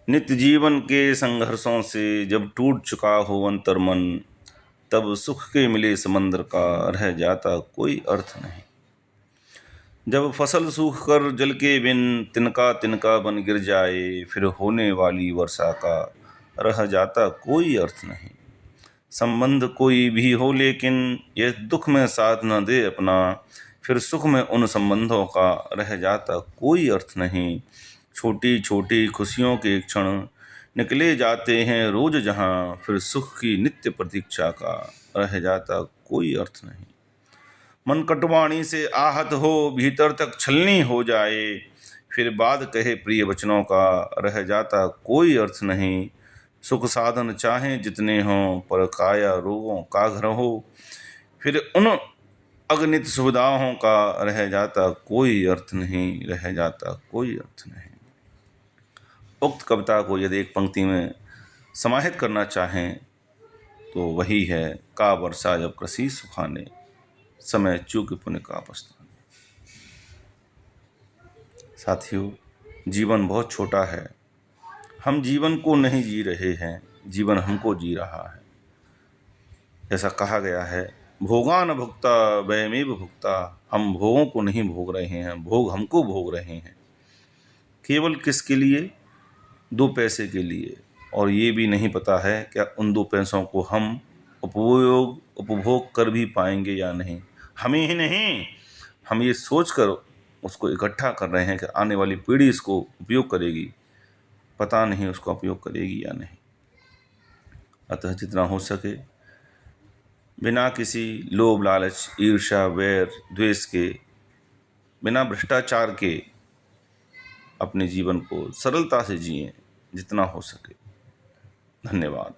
नित्य जीवन के संघर्षों से जब टूट चुका हो अंतर्मन, तब सुख के मिले समंदर का रह जाता कोई अर्थ नहीं। जब फसल सूख कर जल के बिन तिनका तिनका बन गिर जाए, फिर होने वाली वर्षा का रह जाता कोई अर्थ नहीं। संबंध कोई भी हो लेकिन यह दुख में साथ न दे अपना, फिर सुख में उन संबंधों का रह जाता कोई अर्थ नहीं। छोटी छोटी खुशियों के क्षण निकले जाते हैं रोज जहां, फिर सुख की नित्य प्रतीक्षा का रह जाता कोई अर्थ नहीं। मन कटवाणी से आहत हो भीतर तक छलनी हो जाए, फिर बाद कहे प्रिय वचनों का रह जाता कोई अर्थ नहीं। सुख साधन चाहे जितने हों पर काया रोगों का घर हो, फिर उन अगणित सुविधाओं का रह जाता कोई अर्थ नहीं, रह जाता कोई अर्थ नहीं। उक्त कविता को यदि एक पंक्ति में समाहित करना चाहें तो वही है, का वर्षा जब कृषि सुखाने, समय चूक पुण्य का पछताने। साथियों, जीवन बहुत छोटा है। हम जीवन को नहीं जी रहे हैं, जीवन हमको जी रहा है। जैसा कहा गया है, भोगा न भुक्ता वयमेव भुक्ता। हम भोगों को नहीं भोग रहे हैं, भोग हमको भोग रहे हैं। केवल किसके लिए? 2 पैसे के लिए। और ये भी नहीं पता है क्या उन 2 पैसों को हम उपभोग कर भी पाएंगे या नहीं। हमें ही नहीं, हम ये सोचकर उसको इकट्ठा कर रहे हैं कि आने वाली पीढ़ी इसको उपयोग करेगी, पता नहीं उसका उपयोग करेगी या नहीं। अतः जितना हो सके बिना किसी लोभ लालच ईर्ष्या वैर द्वेष के, बिना भ्रष्टाचार के अपने जीवन को सरलता से जिएं जितना हो सके। धन्यवाद।